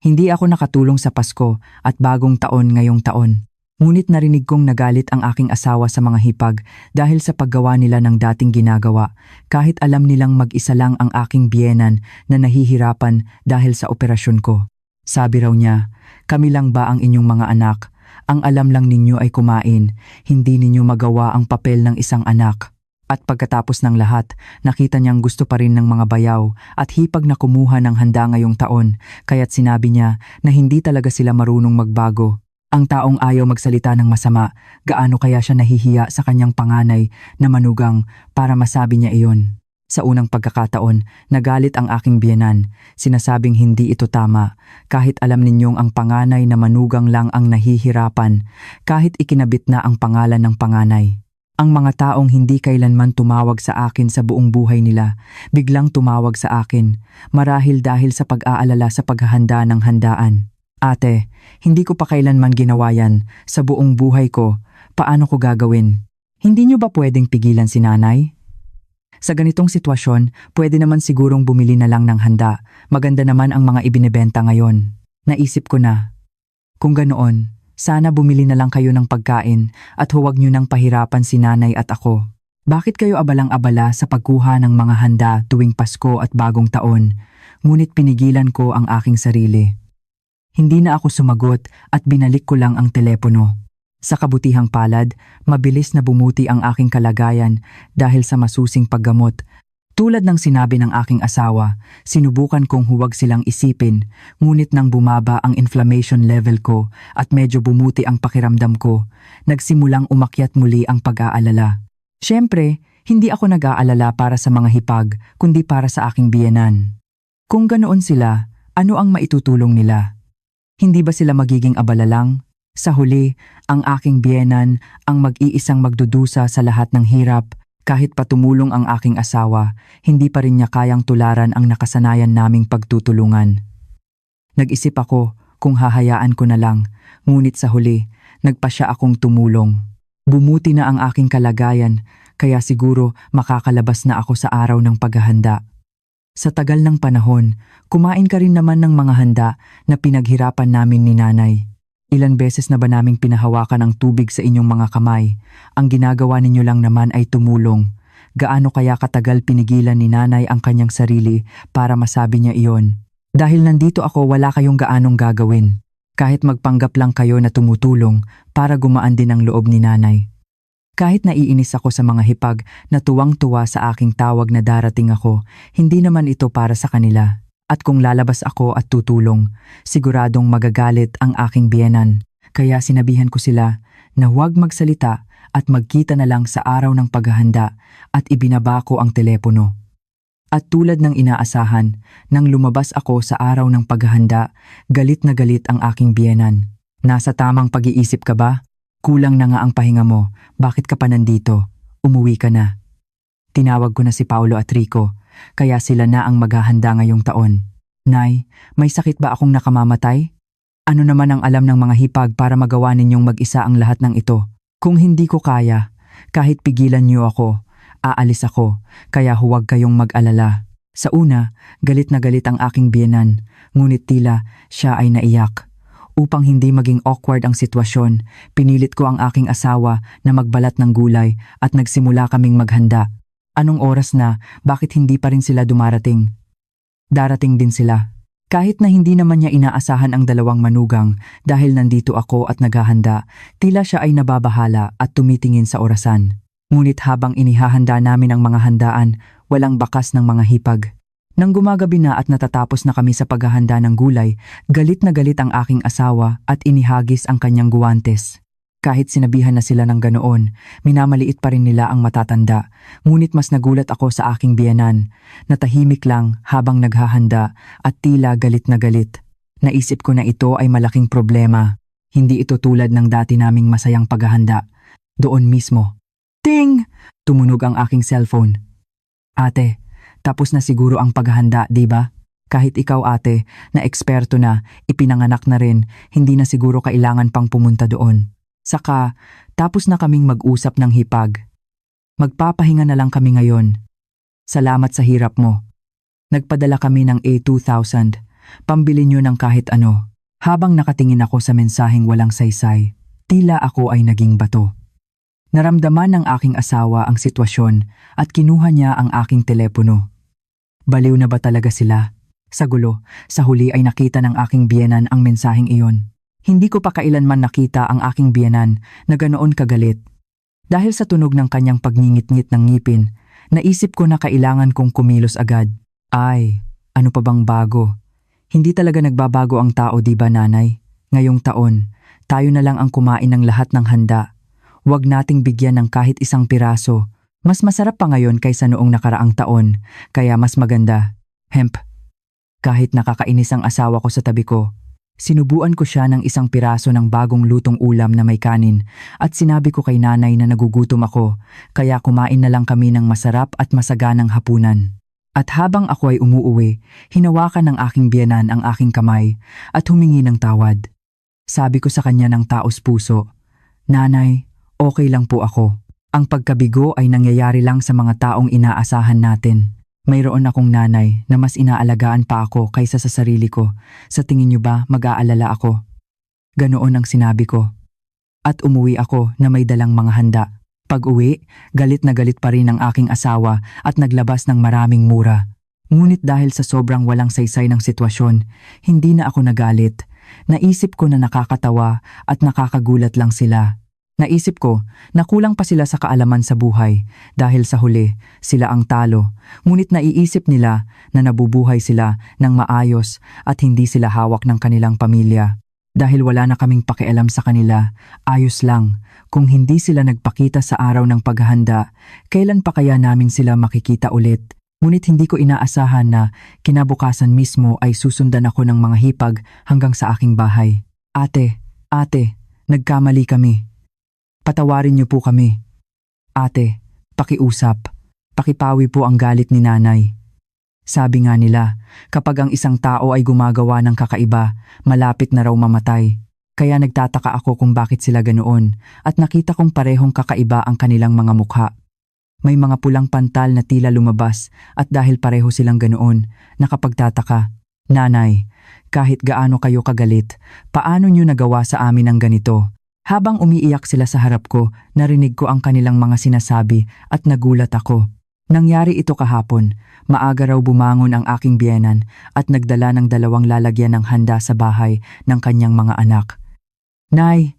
hindi ako nakatulong sa Pasko at Bagong Taon ngayong taon. Ngunit narinig kong nagalit ang aking asawa sa mga hipag dahil sa paggawa nila ng dating ginagawa, kahit alam nilang mag-isa lang ang aking biyenan na nahihirapan dahil sa operasyon ko. Sabi raw niya, kami lang ba ang inyong mga anak? Ang alam lang ninyo ay kumain, hindi ninyo magawa ang papel ng isang anak. At pagkatapos ng lahat, nakita niyang gusto pa rin ng mga bayaw at hipag na kumuha ng handa ngayong taon, kaya't sinabi niya na hindi talaga sila marunong magbago. Ang taong ayaw magsalita ng masama, gaano kaya siya nahihiya sa kanyang panganay na manugang para masabi niya iyon. Sa unang pagkakataon, nagalit ang aking biyenan. Sinasabing hindi ito tama, kahit alam ninyong ang panganay na manugang lang ang nahihirapan, kahit ikinabit na ang pangalan ng panganay. Ang mga taong hindi kailanman tumawag sa akin sa buong buhay nila, biglang tumawag sa akin, marahil dahil sa pag-aalala sa paghahanda ng handaan. Ate, hindi ko pa kailanman ginawa yan, sa buong buhay ko, paano ko gagawin? Hindi niyo ba pwedeng pigilan si nanay? Sa ganitong sitwasyon, pwede naman sigurong bumili na lang ng handa. Maganda naman ang mga ibinebenta ngayon. Naisip ko na, kung ganoon, sana bumili na lang kayo ng pagkain at huwag nyo nang pahirapan si nanay at ako. Bakit kayo abalang-abala sa pagkuha ng mga handa tuwing Pasko at Bagong Taon? Ngunit pinigilan ko ang aking sarili. Hindi na ako sumagot at binalik ko lang ang telepono. Sa kabutihang palad, mabilis na bumuti ang aking kalagayan dahil sa masusing paggamot. Tulad ng sinabi ng aking asawa, sinubukan kong huwag silang isipin, ngunit nang bumaba ang inflammation level ko at medyo bumuti ang pakiramdam ko, nagsimulang umakyat muli ang pag-aalala. Siyempre, hindi ako nag-aalala para sa mga hipag, kundi para sa aking biyenan. Kung ganoon sila, ano ang maitutulong nila? Hindi ba sila magiging abala lang? Sa huli, ang aking biyenan ang mag-iisang magdudusa sa lahat ng hirap. Kahit patumulong ang aking asawa, hindi pa rin niya kayang tularan ang nakasanayan naming pagtutulungan. Nag-isip ako kung hahayaan ko na lang, ngunit sa huli, nagpasya akong tumulong. Bumuti na ang aking kalagayan, kaya siguro makakalabas na ako sa araw ng paghahanda. Sa tagal ng panahon, kumain ka rin naman ng mga handa na pinaghirapan namin ni nanay. Ilan beses na ba naming pinahawakan ang tubig sa inyong mga kamay? Ang ginagawa ninyo lang naman ay tumulong. Gaano kaya katagal pinigilan ni nanay ang kanyang sarili para masabi niya iyon? Dahil nandito ako, wala kayong gaanong gagawin. Kahit magpanggap lang kayo na tumutulong para gumaan din ang loob ni nanay. Kahit naiinis ako sa mga hipag na tuwang-tuwa sa aking tawag na darating ako, hindi naman ito para sa kanila. At kung lalabas ako at tutulong, siguradong magagalit ang aking biyenan. Kaya sinabihan ko sila na huwag magsalita at magkita na lang sa araw ng paghahanda at ibinaba ko ang telepono. At tulad ng inaasahan, nang lumabas ako sa araw ng paghahanda, galit na galit ang aking biyenan. Nasa tamang pag-iisip ka ba? Kulang na nga ang pahinga mo, bakit ka pa nandito? Umuwi ka na. Tinawag ko na si Paulo at Rico. Kaya sila na ang maghahanda ngayong taon. Nay, may sakit ba akong nakamamatay? Ano naman ang alam ng mga hipag para magawa ninyong mag-isa ang lahat ng ito? Kung hindi ko kaya, kahit pigilan niyo ako, aalis ako, kaya huwag kayong mag-alala. Sa una, galit na galit ang aking biyenan, ngunit tila siya ay naiyak. Upang hindi maging awkward ang sitwasyon, pinilit ko ang aking asawa na magbalat ng gulay at nagsimula kaming maghanda. Anong oras na, bakit hindi pa rin sila dumarating? Darating din sila. Kahit na hindi naman niya inaasahan ang dalawang manugang dahil nandito ako at naghahanda, tila siya ay nababahala at tumitingin sa orasan. Ngunit habang inihahanda namin ang mga handaan, walang bakas ng mga hipag. Nang gumagabi na at natatapos na kami sa paghahanda ng gulay, galit na galit ang aking asawa at inihagis ang kanyang guwantes. Kahit sinabihan na sila ng ganoon, minamaliit pa rin nila ang matatanda. Ngunit mas nagulat ako sa aking biyenan, na tahimik lang habang naghahanda at tila galit na galit. Naisip ko na ito ay malaking problema. Hindi ito tulad ng dati naming masayang paghahanda. Doon mismo. Ting! Tumunog ang aking cellphone. Ate, tapos na siguro ang paghahanda, di ba? Kahit ikaw ate, na eksperto na, ipinanganak na rin, hindi na siguro kailangan pang pumunta doon. Saka, tapos na kaming mag-usap ng hipag. Magpapahinga na lang kami ngayon. Salamat sa hirap mo. Nagpadala kami ng A2,000. Pambili nyo ng kahit ano. Habang nakatingin ako sa mensaheng walang saysay, tila ako ay naging bato. Naramdaman ng aking asawa ang sitwasyon at kinuha niya ang aking telepono. Baliw na ba talaga sila? Sa gulo, sa huli ay nakita ng aking biyenan ang mensaheng iyon. Hindi ko pa kailanman nakita ang aking biyenan na ganoon kagalit. Dahil sa tunog ng kanyang pagngingit-ngit ng ngipin, naisip ko na kailangan kong kumilos agad. Ay, ano pa bang bago? Hindi talaga nagbabago ang tao, di ba nanay? Ngayong taon, tayo na lang ang kumain ng lahat ng handa. Huwag nating bigyan ng kahit isang piraso. Mas masarap pa ngayon kaysa noong nakaraang taon, kaya mas maganda. Hemp. Kahit nakakainis ang asawa ko sa tabi ko, sinubuan ko siya ng isang piraso ng bagong lutong ulam na may kanin at sinabi ko kay nanay na nagugutom ako, kaya kumain na lang kami ng masarap at masaganang hapunan. At habang ako ay umuuwi, hinawakan ng aking biyenan ang aking kamay at humingi ng tawad. Sabi ko sa kanya ng taos puso, "Nanay, okay lang po ako. Ang pagkabigo ay nangyayari lang sa mga taong inaasahan natin. Mayroon akong nanay na mas inaalagaan pa ako kaysa sa sarili ko. Sa tingin niyo ba mag-aalala ako?" Ganoon ang sinabi ko. At umuwi ako na may dalang mga handa. Pag-uwi, galit na galit pa rin ang aking asawa at naglabas ng maraming mura. Ngunit dahil sa sobrang walang saysay ng sitwasyon, hindi na ako nagalit. Naisip ko na nakakatawa at nakakagulat lang sila. Naisip ko na kulang pa sila sa kaalaman sa buhay dahil sa huli sila ang talo. Ngunit naiisip nila na nabubuhay sila ng maayos at hindi sila hawak ng kanilang pamilya. Dahil wala na kaming pakialam sa kanila, ayos lang. Kung hindi sila nagpakita sa araw ng paghahanda, kailan pa kaya namin sila makikita ulit? Ngunit hindi ko inaasahan na kinabukasan mismo ay susundan ako ng mga hipag hanggang sa aking bahay. Ate, nagkamali kami. Patawarin niyo po kami. Ate, pakiusap. Pakipawi po ang galit ni nanay. Sabi nga nila, kapag ang isang tao ay gumagawa ng kakaiba, malapit na raw mamatay. Kaya nagtataka ako kung bakit sila ganoon at nakita kong parehong kakaiba ang kanilang mga mukha. May mga pulang pantal na tila lumabas at dahil pareho silang ganoon, nakapagtataka. Nanay, kahit gaano kayo kagalit, paano niyo nagawa sa amin ang ganito? Habang umiiyak sila sa harap ko, narinig ko ang kanilang mga sinasabi at nagulat ako. Nangyari ito kahapon, maaga raw bumangon ang aking biyenan at nagdala ng 2 lalagyan ng handa sa bahay ng kanyang mga anak. Nay,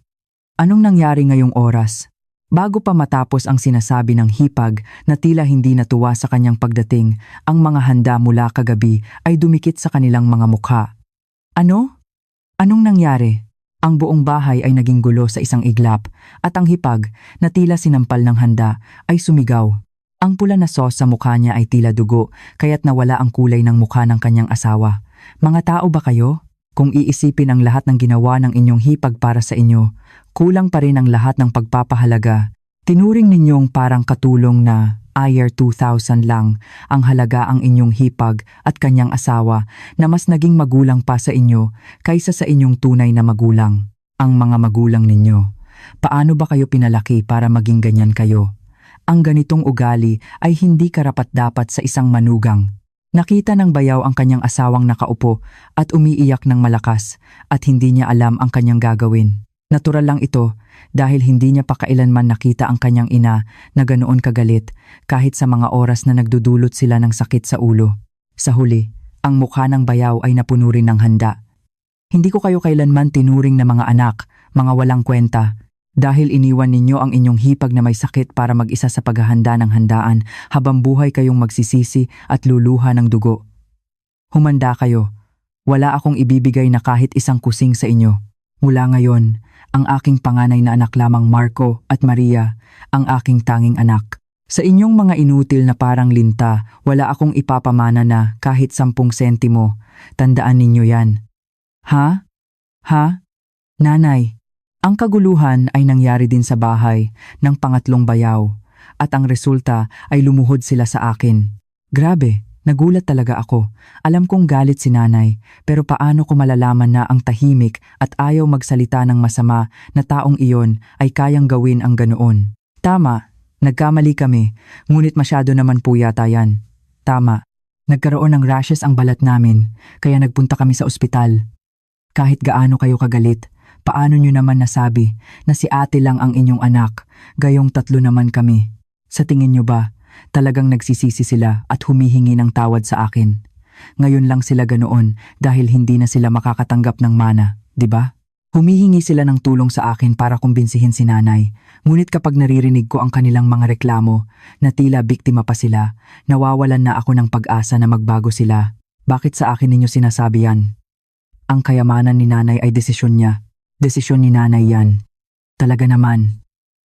anong nangyari ngayong oras? Bago pa matapos ang sinasabi ng hipag na tila hindi natuwa sa kanyang pagdating, ang mga handa mula kagabi ay dumikit sa kanilang mga mukha. Ano? Anong nangyari? Ang buong bahay ay naging gulo sa isang iglap at ang hipag na tila sinampal ng handa ay sumigaw. Ang pula na sauce sa mukha niya ay tila dugo kaya't nawala ang kulay ng mukha ng kanyang asawa. Mga tao ba kayo? Kung iisipin ang lahat ng ginawa ng inyong hipag para sa inyo, kulang pa rin ang lahat ng pagpapahalaga. Tinuring ninyong parang katulong na year 2000 lang ang halaga ang inyong hipag at kanyang asawa na mas naging magulang pa sa inyo kaysa sa inyong tunay na magulang, ang mga magulang ninyo. Paano ba kayo pinalaki para maging ganyan kayo? Ang ganitong ugali ay hindi karapat-dapat sa isang manugang. Nakita ng bayaw ang kanyang asawang nakaupo at umiiyak ng malakas at hindi niya alam ang kanyang gagawin. Natural lang ito dahil hindi niya pa kailanman nakita ang kanyang ina na ganoon kagalit kahit sa mga oras na nagdudulot sila ng sakit sa ulo. Sa huli, ang mukha ng bayaw ay napuno rin ng handa. Hindi ko kayo kailanman tinuring na mga anak, mga walang kwenta, dahil iniwan ninyo ang inyong hipag na may sakit para mag-isa sa paghahanda ng handaan habang buhay kayong magsisisi at luluha ng dugo. Humanda kayo. Wala akong ibibigay na kahit isang kusing sa inyo. Mula ngayon, ang aking panganay na anak lamang Marco at Maria, ang aking tanging anak. Sa inyong mga inutil na parang linta, wala akong ipapamana na kahit 10 sentimo. Tandaan ninyo yan. Ha? Nanay, ang kaguluhan ay nangyari din sa bahay ng pangatlong bayaw at ang resulta ay lumuhod sila sa akin. Grabe, nagulat talaga ako. Alam kong galit si nanay, pero paano ko malalaman na ang tahimik at ayaw magsalita ng masama na taong iyon ay kayang gawin ang ganoon? Tama, nagkamali kami, ngunit masyado naman po yata yan. Tama, nagkaroon ng rashes ang balat namin, kaya nagpunta kami sa ospital. Kahit gaano kayo kagalit, paano nyo naman nasabi na si ate lang ang inyong anak, gayong 3 naman kami? Sa tingin nyo ba, talagang nagsisisi sila at humihingi ng tawad sa akin? Ngayon lang sila ganoon dahil hindi na sila makakatanggap ng mana, di ba? Humihingi sila ng tulong sa akin para kumbinsihin si nanay. Ngunit kapag naririnig ko ang kanilang mga reklamo na tila biktima pa sila, nawawalan na ako ng pag-asa na magbago sila. Bakit sa akin ninyo sinasabi yan? Ang kayamanan ni nanay ay desisyon niya. Desisyon ni nanay yan. Talaga naman.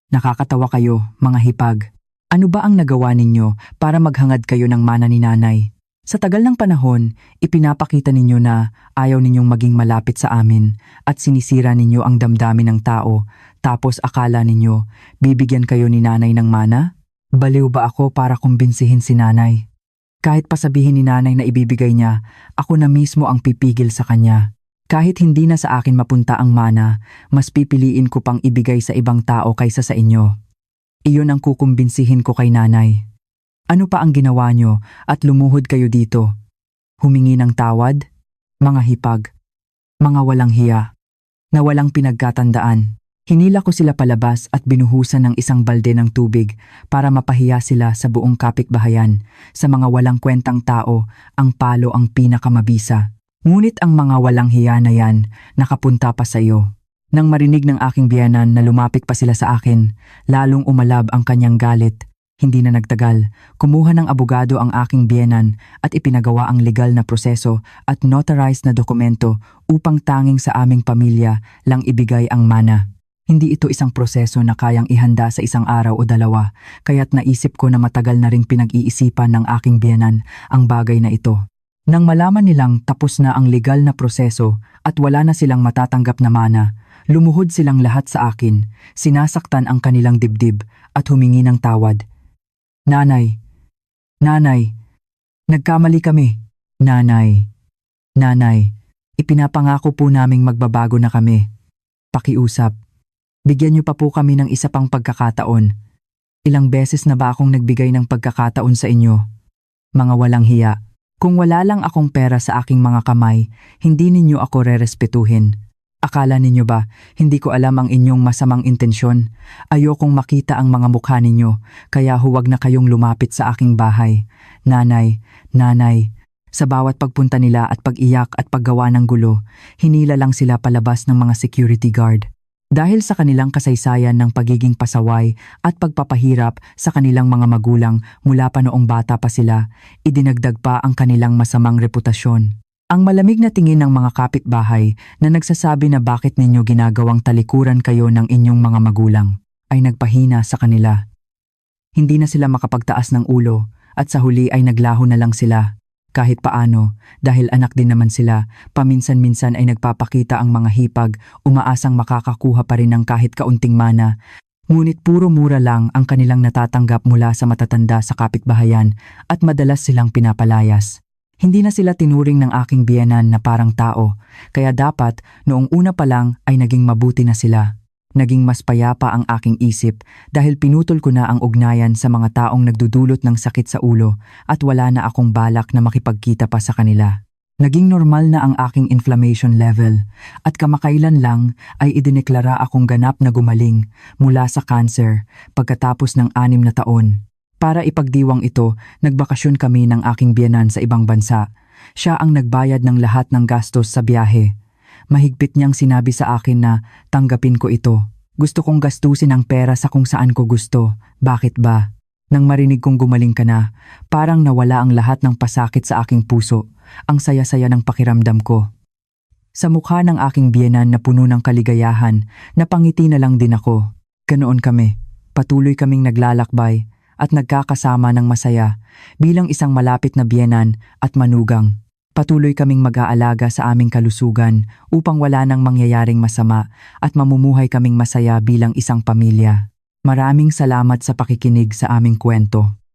Nakakatawa kayo, mga hipag. Ano ba ang nagawa ninyo para maghangad kayo ng mana ni nanay? Sa tagal ng panahon, ipinapakita ninyo na ayaw ninyong maging malapit sa amin at sinisira ninyo ang damdamin ng tao, tapos akala ninyo bibigyan kayo ni nanay ng mana? Baliw ba ako para kumbinsihin si nanay? Kahit pasabihin ni nanay na ibibigay niya, ako na mismo ang pipigil sa kanya. Kahit hindi na sa akin mapunta ang mana, mas pipiliin ko pang ibigay sa ibang tao kaysa sa inyo. Iyon ang kukumbinsihin ko kay nanay. Ano pa ang ginawa nyo at lumuhod kayo dito? Humingi ng tawad? Mga hipag. Mga walang hiya. Na walang pinagkatandaan. Hinila ko sila palabas at binuhusan ng isang balde ng tubig para mapahiya sila sa buong kapitbahayan. Sa mga walang kwentang tao, ang palo ang pinakamabisa. Ngunit ang mga walang hiya na yan, nakapunta pa sa iyo. Nang marinig ng aking biyenan na lumapit pa sila sa akin, lalong umalab ang kanyang galit. Hindi na nagtagal, kumuha ng abogado ang aking biyenan at ipinagawa ang legal na proseso at notarized na dokumento upang tanging sa aming pamilya lang ibigay ang mana. Hindi ito isang proseso na kayang ihanda sa isang araw o dalawa, kaya't naisip ko na matagal na ring pinag-iisipan ng aking biyenan ang bagay na ito. Nang malaman nilang tapos na ang legal na proseso at wala na silang matatanggap na mana, lumuhod silang lahat sa akin, sinasaktan ang kanilang dibdib at humingi ng tawad. Nanay, nagkamali kami. Nanay, ipinapangako po naming magbabago na kami. Pakiusap, bigyan niyo pa po kami ng isa pang pagkakataon. Ilang beses na ba akong nagbigay ng pagkakataon sa inyo? Mga walang hiya, kung wala lang akong pera sa aking mga kamay, hindi ninyo ako rerespetuhin. Akala ninyo ba, hindi ko alam ang inyong masamang intensyon? Ayokong makita ang mga mukha ninyo, kaya huwag na kayong lumapit sa aking bahay. Nanay, sa bawat pagpunta nila at pag-iyak at paggawa ng gulo, hinila lang sila palabas ng mga security guard. Dahil sa kanilang kasaysayan ng pagiging pasaway at pagpapahirap sa kanilang mga magulang mula pa noong bata pa sila, idinagdag pa ang kanilang masamang reputasyon. Ang malamig na tingin ng mga kapitbahay na nagsasabi na bakit ninyo ginagawang talikuran kayo ng inyong mga magulang ay nagpahina sa kanila. Hindi na sila makapagtaas ng ulo at sa huli ay naglaho na lang sila. Kahit paano, dahil anak din naman sila, paminsan-minsan ay nagpapakita ang mga hipag, umaasang makakakuha pa rin ng kahit kaunting mana. Ngunit puro mura lang ang kanilang natatanggap mula sa matatanda sa kapitbahayan at madalas silang pinapalayas. Hindi na sila tinuring ng aking biyenan na parang tao, kaya dapat noong una pa lang ay naging mabuti na sila. Naging mas payapa ang aking isip dahil pinutol ko na ang ugnayan sa mga taong nagdudulot ng sakit sa ulo at wala na akong balak na makipagkita pa sa kanila. Naging normal na ang aking inflammation level at kamakailan lang ay idineklara akong ganap na gumaling mula sa cancer pagkatapos ng 6 na taon. Para ipagdiwang ito, nagbakasyon kami ng aking biyenan sa ibang bansa. Siya ang nagbayad ng lahat ng gastos sa biyahe. Mahigpit niyang sinabi sa akin na tanggapin ko ito. Gusto kong gastusin ang pera sa kung saan ko gusto. Bakit ba? Nang marinig kong gumaling ka na, parang nawala ang lahat ng pasakit sa aking puso. Ang saya-saya ng pakiramdam ko. Sa mukha ng aking biyenan na puno ng kaligayahan, napangiti na lang din ako. Ganoon kami. Patuloy kaming naglalakbay at nagkakasama ng masaya bilang isang malapit na biyenan at manugang. Patuloy kaming mag-aalaga sa aming kalusugan upang wala nang mangyayaring masama at mamumuhay kaming masaya bilang isang pamilya. Maraming salamat sa pakikinig sa aming kwento.